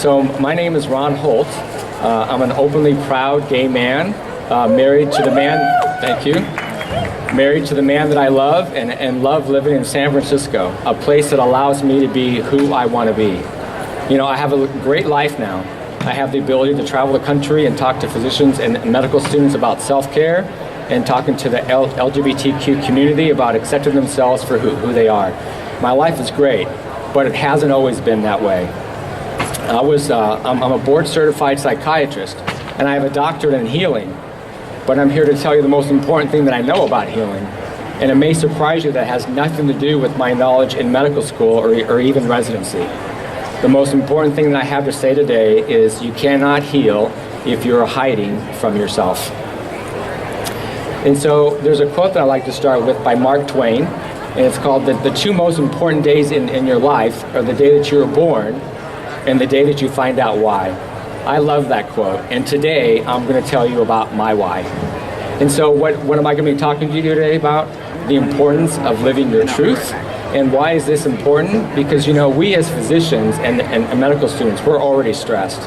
So my name is Ron Holt. I'm an openly proud gay man, married to the man, thank you, married to the man that I love and love living in San Francisco, a place that allows me to be who I want to be. You know, I have a great life now. I have the ability to travel the country and talk to physicians and medical students about self-care and talking to the LGBTQ community about accepting themselves for who they are. My life is great, but it hasn't always been that way. I'm a board-certified psychiatrist, and I have a doctorate in healing, but I'm here to tell you the most important thing that I know about healing, and it may surprise you that has nothing to do with my knowledge in medical school or even residency. The most important thing that I have to say today is you cannot heal if you're hiding from yourself. And so there's a quote that I like to start with by Mark Twain, and it's called the two most important days in your life are the day that you were born and the day that you find out why. I love that quote, and today I'm going to tell you about my why. And so what am I going to be talking to you today about? The importance of living your truth. And why is this important? Because, you know, we as physicians and medical students, we're already stressed.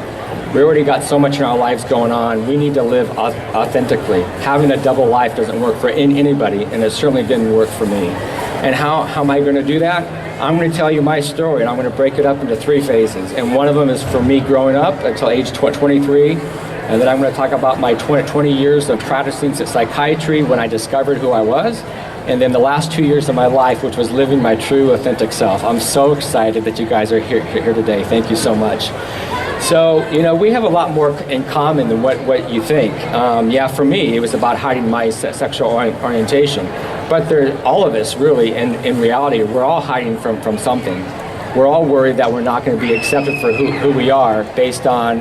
We already got so much in our lives going on. We need to live authentically. Having a double life doesn't work for anybody, and it certainly didn't work for me. And how am I going to do that? I'm going to tell you my story, and I'm going to break it up into three phases. And one of them is for me growing up until age 23. And then I'm going to talk about my 20 years of practicing psychiatry when I discovered who I was. And then the last 2 years of my life, which was living my true, authentic self. I'm so excited that you guys are here today. Thank you so much. So, you know, we have a lot more in common than what you think. Yeah, for me, it was about hiding my sexual orientation. But all of us, really, in reality, we're all hiding from something. We're all worried that we're not going to be accepted for who we are based on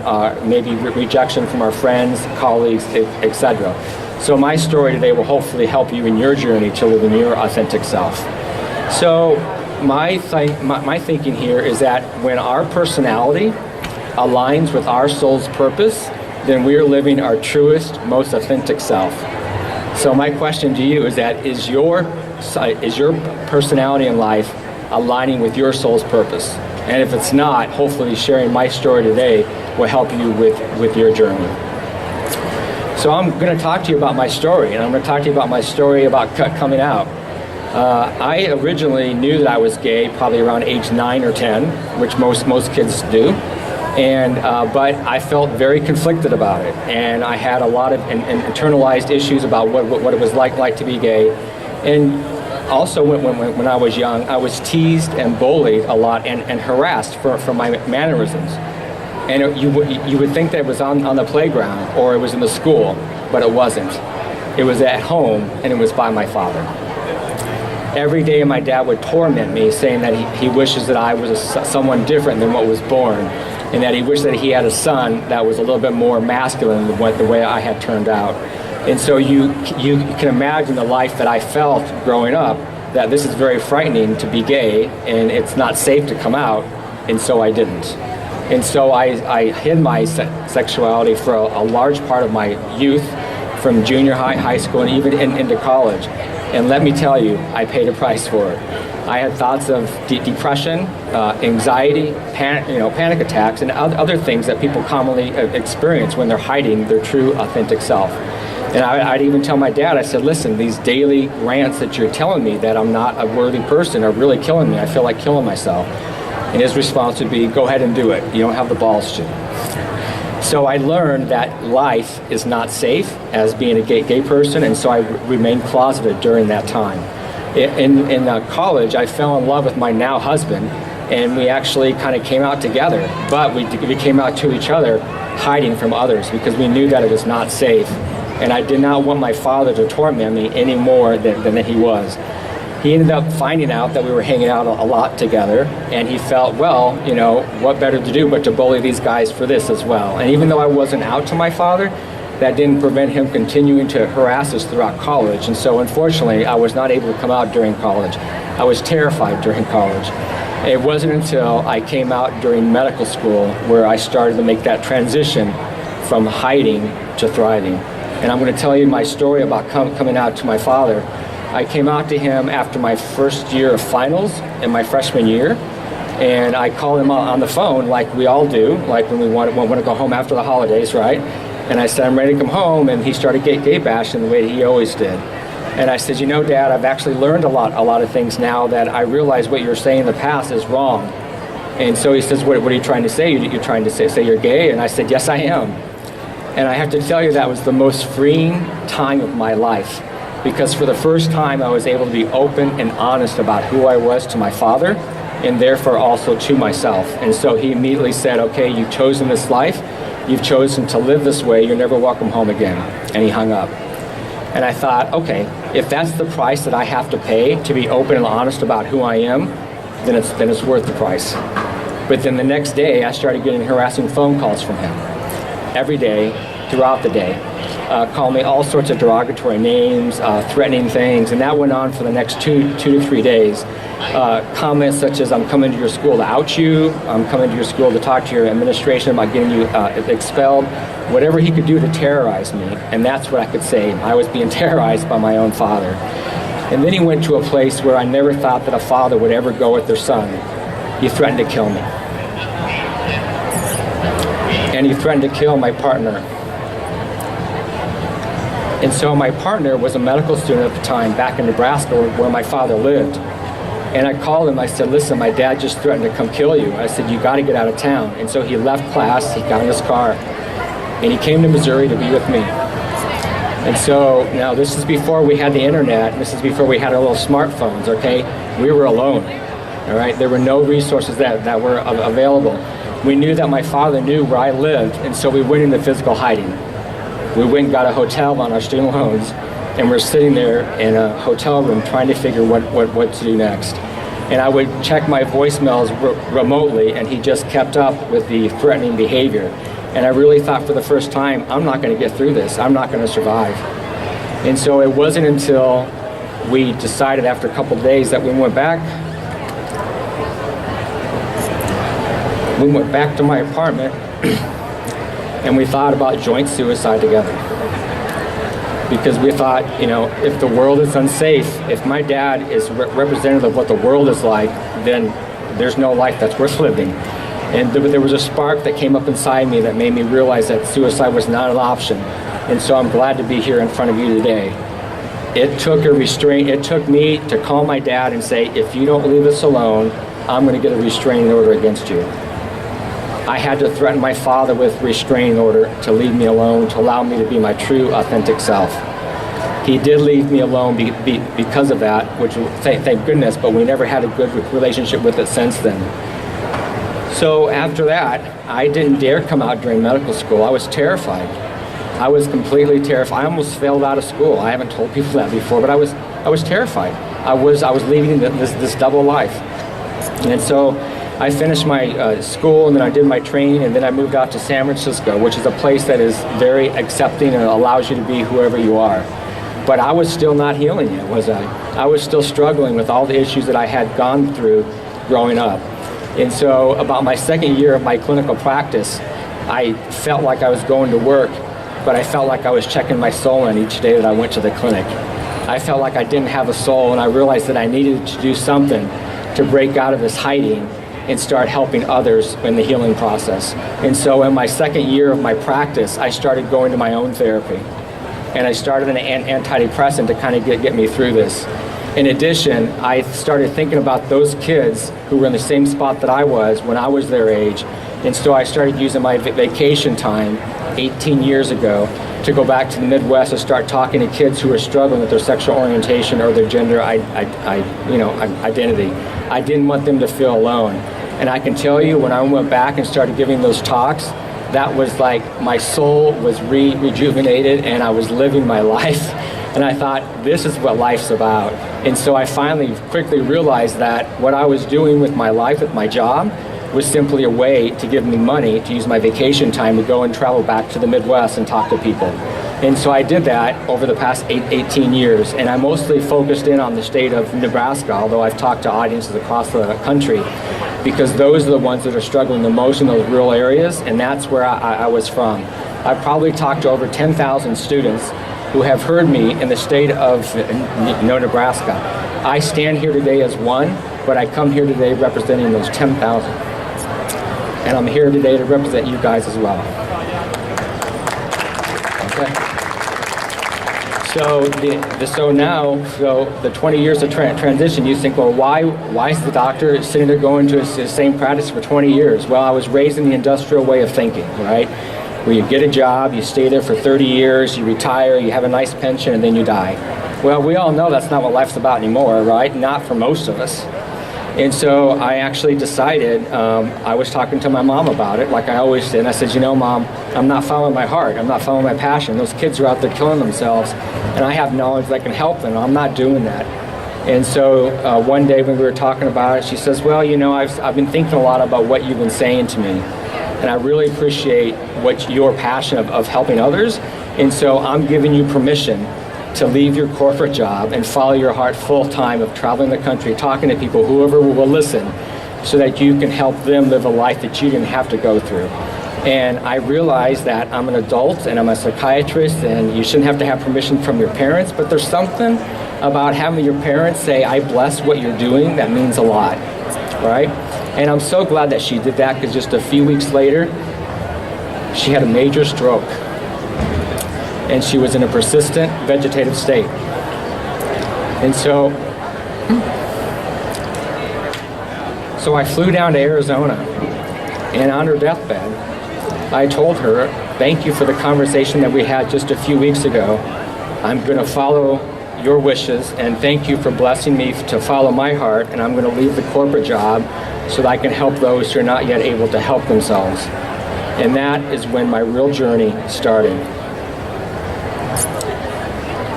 maybe rejection from our friends, colleagues, etc. So my story today will hopefully help you in your journey to live in your authentic self. So my thinking here is that when our personality aligns with our soul's purpose, then we are living our truest, most authentic self. So my question to you is that is your personality in life aligning with your soul's purpose? And if it's not, hopefully sharing my story today will help you with your journey. So I'm going to talk to you about my story, and I'm going to talk to you about my story about coming out. I originally knew that I was gay probably around age 9 or 10, which most kids do. And but I felt very conflicted about it, and I had a lot of internalized issues about what it was like to be gay. And also when I was young, I was teased and bullied a lot and harassed for my mannerisms. And you would think that it was on the playground or it was in the school, but it wasn't. It was at home, and it was by my father. Every day my dad would torment me, saying that he wishes that I was someone different than what was born, and that he wished that he had a son that was a little bit more masculine than the way I had turned out. And so you can imagine the life that I felt growing up, that this is very frightening to be gay, and it's not safe to come out, and so I didn't. And so I hid my sexuality for a large part of my youth, from junior high school, and even into college. And let me tell you, I paid a price for it. I had thoughts of depression, anxiety, panic attacks, and other things that people commonly experience when they're hiding their true, authentic self. And I'd even tell my dad, I said, listen, these daily rants that you're telling me that I'm not a worthy person are really killing me. I feel like killing myself. And his response would be, go ahead and do it. You don't have the balls to. So I learned that life is not safe as being a gay person, and so I remained closeted during that time. In college, I fell in love with my now husband, and we actually kind of came out together, but we came out to each other hiding from others because we knew that it was not safe, and I did not want my father to torment me any more than he was. He ended up finding out that we were hanging out a lot together, and he felt, well, you know, what better to do but to bully these guys for this as well. And even though I wasn't out to my father, that didn't prevent him continuing to harass us throughout college. And so unfortunately, I was not able to come out during college. I was terrified during college. It wasn't until I came out during medical school where I started to make that transition from hiding to thriving. And I'm going to tell you my story about coming out to my father. I came out to him after my first year of finals in my freshman year, And I called him on the phone like we all do, like when we want to go home after the holidays, right? And I said, I'm ready to come home, and he started gay bashing the way that he always did. And I said, you know, Dad, I've actually learned a lot of things now that I realize what you're saying in the past is wrong. And so he says, what are you trying to say? You're trying to say you're gay? And I said, yes, I am. And I have to tell you, that was the most freeing time of my life, because for the first time I was able to be open and honest about who I was to my father, and therefore also to myself. And so he immediately said, okay, you've chosen this life, you've chosen to live this way, you're never welcome home again. And he hung up. And I thought, okay, if that's the price that I have to pay to be open and honest about who I am, then it's worth the price. But then the next day, I started getting harassing phone calls from him. Every day, throughout the day. Called me all sorts of derogatory names, threatening things, and that went on for the next two to 3 days. Comments such as, I'm coming to your school to out you, I'm coming to your school to talk to your administration about getting you expelled, whatever he could do to terrorize me, and that's what I could say. I was being terrorized by my own father. And then he went to a place where I never thought that a father would ever go with their son. He threatened to kill me. And he threatened to kill my partner. And so my partner was a medical student at the time back in Nebraska where my father lived. And I called him, I said, listen, my dad just threatened to come kill you. I said, you got to get out of town. And so he left class, he got in his car, and he came to Missouri to be with me. And so now this is before we had the internet, this is before we had our little smartphones, okay? We were alone, all right? There were no resources that were available. We knew that my father knew where I lived, and so we went into physical hiding. We went and got a hotel on our student loans, and we're sitting there in a hotel room trying to figure what to do next. And I would check my voicemails remotely, and he just kept up with the threatening behavior. And I really thought for the first time, I'm not going to get through this. I'm not going to survive. And so it wasn't until we decided after a couple of days that we went back to my apartment and we thought about joint suicide together. Because we thought, you know, if the world is unsafe, if my dad is representative of what the world is like, then there's no life that's worth living. And there was a spark that came up inside me that made me realize that suicide was not an option. And so I'm glad to be here in front of you today. It took a restraint. It took me to call my dad and say, if you don't leave us alone, I'm going to get a restraining order against you. I had to threaten my father with restraining order to leave me alone, to allow me to be my true, authentic self. He did leave me alone because of that, which thank goodness, but we never had a good relationship with it since then. So after that, I didn't dare come out during medical school. I was terrified. I was completely terrified. I almost failed out of school. I haven't told people that before, but I was terrified. I was leading this double life. And so I finished my school, and then I did my training, and then I moved out to San Francisco, which is a place that is very accepting and allows you to be whoever you are. But I was still not healing yet, was I? I was still struggling with all the issues that I had gone through growing up. And so about my second year of my clinical practice, I felt like I was going to work, but I felt like I was checking my soul in each day that I went to the clinic. I felt like I didn't have a soul, and I realized that I needed to do something to break out of this hiding and start helping others in the healing process. And so in my second year of my practice, I started going to my own therapy. And I started an antidepressant to kind of get me through this. In addition, I started thinking about those kids who were in the same spot that I was when I was their age. And so I started using my vacation time 18 years ago to go back to the Midwest and start talking to kids who are struggling with their sexual orientation or their gender identity. I didn't want them to feel alone. And I can tell you, when I went back and started giving those talks, that was like my soul was rejuvenated, and I was living my life. And I thought, this is what life's about. And so I finally quickly realized that what I was doing with my life, with my job, was simply a way to give me money to use my vacation time to go and travel back to the Midwest and talk to people. And so I did that over the past 18 years, and I mostly focused in on the state of Nebraska, although I've talked to audiences across the country, because those are the ones that are struggling the most in those rural areas, and that's where I was from. I probably talked to over 10,000 students who have heard me in the state of Nebraska. I stand here today as one, but I come here today representing those 10,000. And I'm here today to represent you guys as well. Okay. So the 20 years of transition, you think, well, why is the doctor sitting there going to his same practice for 20 years? Well, I was raised in the industrial way of thinking, right? Where you get a job, you stay there for 30 years, you retire, you have a nice pension, and then you die. Well, we all know that's not what life's about anymore, right? Not for most of us. And so I actually decided, I was talking to my mom about it, like I always did, and I said, you know, Mom, I'm not following my heart, I'm not following my passion. Those kids are out there killing themselves, and I have knowledge that can help them, I'm not doing that. And so one day when we were talking about it, she says, well, you know, I've been thinking a lot about what you've been saying to me, and I really appreciate what your passion of helping others, and so I'm giving you permission to leave your corporate job and follow your heart full-time of traveling the country, talking to people, whoever will listen, so that you can help them live a life that you didn't have to go through. And I realized that I'm an adult and I'm a psychiatrist, and you shouldn't have to have permission from your parents, but there's something about having your parents say, I bless what you're doing, that means a lot, right? And I'm so glad that she did that, because just a few weeks later, she had a major stroke. And she was in a persistent vegetative state. And so I flew down to Arizona, and on her deathbed, I told her, thank you for the conversation that we had just a few weeks ago. I'm going to follow your wishes, and thank you for blessing me to follow my heart, and I'm going to leave the corporate job so that I can help those who are not yet able to help themselves. And that is when my real journey started.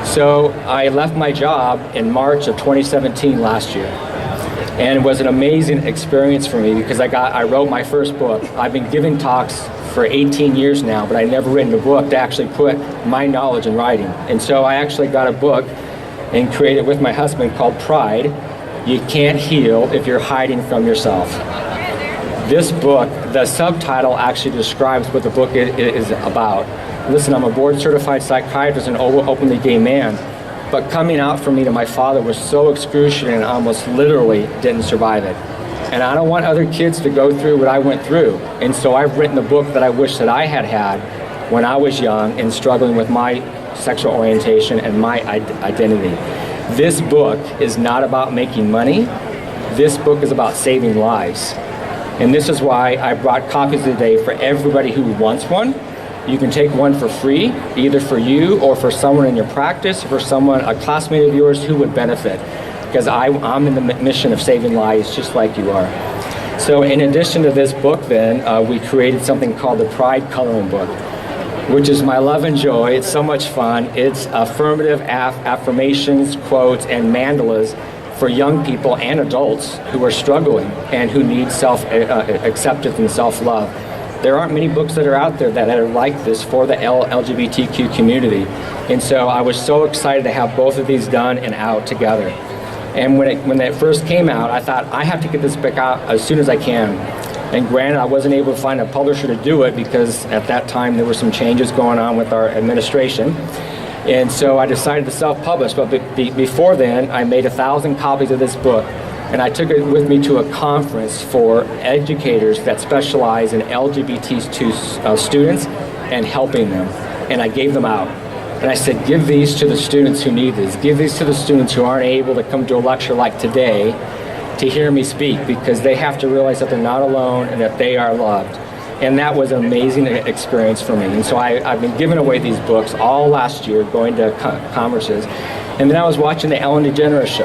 So I left my job in March of 2017 last year, and it was an amazing experience for me, because I wrote my first book. I've been giving talks for 18 years now, but I've never written a book to actually put my knowledge in writing. And so I actually got a book and created with my husband called Pride. You Can't Heal If You're Hiding from Yourself. This book, the subtitle actually describes what the book is about. Listen, I'm a board-certified psychiatrist and openly gay man, but coming out for me to my father was so excruciating, I almost literally didn't survive it. And I don't want other kids to go through what I went through. And so I've written a book that I wish that I had had when I was young and struggling with my sexual orientation and my identity. This book is not about making money. This book is about saving lives. And this is why I brought copies today for everybody who wants one. You can take one for free, either for you or for someone in your practice, or for someone, a classmate of yours who would benefit. Because I'm in the mission of saving lives just like you are. So in addition to this book then, we created something called the Pride Coloring Book, which is my love and joy. It's so much fun. It's affirmative affirmations, quotes, and mandalas for young people and adults who are struggling and who need self-acceptance and self-love. There aren't many books that are out there that are like this for the LGBTQ community. And so I was so excited to have both of these done and out together. And when it first came out, I thought, I have to get this book out as soon as I can. And granted, I wasn't able to find a publisher to do it, because at that time there were some changes going on with our administration. And so I decided to self-publish. But before then, I made 1,000 copies of this book. And I took it with me to a conference for educators that specialize in LGBT students and helping them. And I gave them out. And I said, give these to the students who need this. Give these to the students who aren't able to come to a lecture like today to hear me speak, because they have to realize that they're not alone and that they are loved. And that was an amazing experience for me. And so I've been giving away these books all last year, going to conferences. And then I was watching the Ellen DeGeneres show.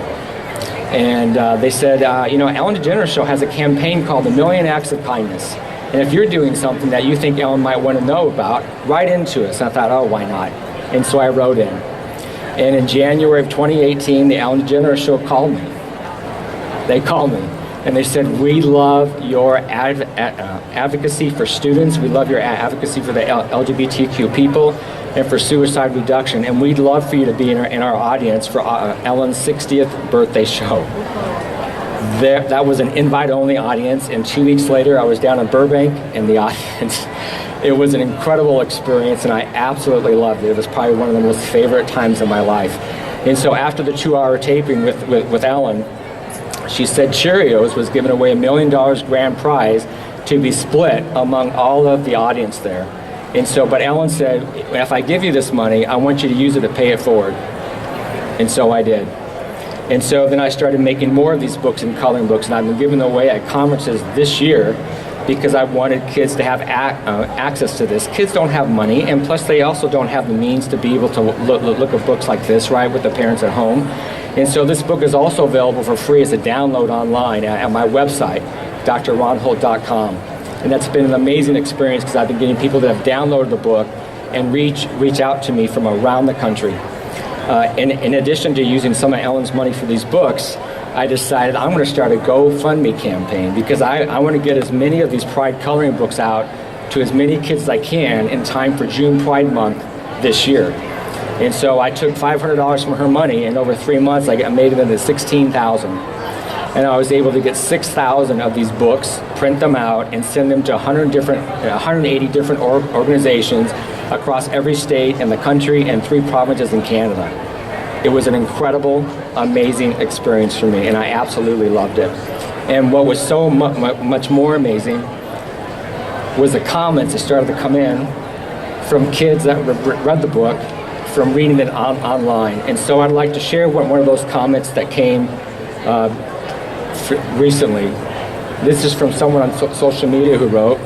And they said, Ellen DeGeneres show has a campaign called the Million Acts of Kindness. And if you're doing something that you think Ellen might want to know about, write into us. And I thought, oh, why not? And so I wrote in. And in January of 2018, the Ellen DeGeneres show called me. They called me. And they said, we love your advocacy for students. We love your advocacy for the LGBTQ people and for suicide reduction. And we'd love for you to be in our audience for Ellen's 60th birthday show. That was an invite-only audience. And 2 weeks later, I was down in Burbank in the audience. It was an incredible experience, and I absolutely loved it. It was probably one of the most favorite times of my life. And so after the 2-hour taping with Ellen, she said Cheerios was giving away $1 million grand prize to be split among all of the audience there. And so, but Ellen said, if I give you this money, I want you to use it to pay it forward. And so I did. And so then I started making more of these books and coloring books, and I've been giving them away at conferences this year because I wanted kids to have access to this. Kids don't have money, and plus they also don't have the means to be able to look at books like this, right, with the parents at home. And so this book is also available for free as a download online at my website, drronholt.com. And that's been an amazing experience because I've been getting people that have downloaded the book and reach out to me from around the country. In addition to using some of Ellen's money for these books, I decided I'm going to start a GoFundMe campaign because I want to get as many of these Pride coloring books out to as many kids as I can in time for June Pride Month this year. And so I took $500 from her money, and over 3 months I made it into $16,000. And I was able to get 6,000 of these books, print them out, and send them to 180 different organizations across every state in the country and 3 provinces in Canada. It was an incredible, amazing experience for me, and I absolutely loved it. And what was so much more amazing was the comments that started to come in from kids that read the book, from reading it online. And so I'd like to share one of those comments that came recently. This is from someone on social media who wrote,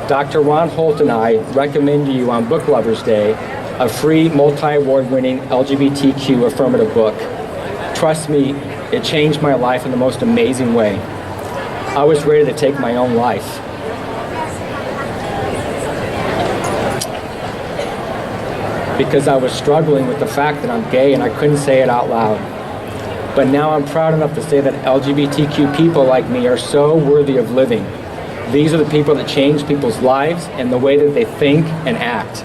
Dr. Ron Holt and I recommend to you on Book Lovers Day a free multi-award winning LGBTQ affirmative book. Trust me, it changed my life in the most amazing way. I was ready to take my own life. Because I was struggling with the fact that I'm gay and I couldn't say it out loud. But now I'm proud enough to say that LGBTQ people like me are so worthy of living. These are the people that change people's lives and the way that they think and act.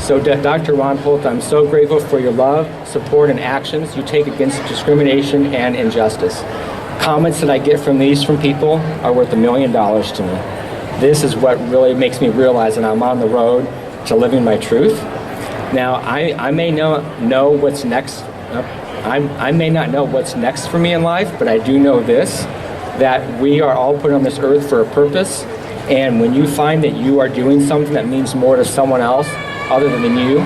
So Dr. Ron Holt, I'm so grateful for your love, support, and actions you take against discrimination and injustice. Comments that I get from people are worth $1 million to me. This is what really makes me realize that I'm on the road to living my truth. Now, I may not know what's next. I may not know what's next for me in life, but I do know this, that we are all put on this earth for a purpose. And when you find that you are doing something that means more to someone else other than you,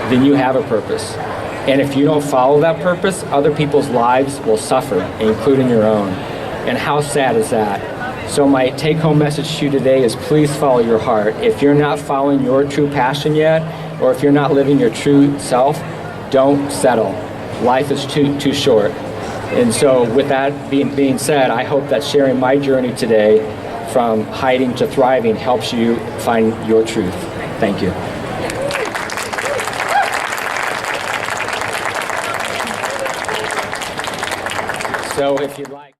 then you have a purpose. And if you don't follow that purpose, other people's lives will suffer, including your own. And how sad is that? So my take-home message to you today is please follow your heart. If you're not following your true passion yet, or if you're not living your true self, don't settle. Life is too short. And so with that being said, I hope that sharing my journey today from hiding to thriving helps you find your truth. Thank you. So if you'd like.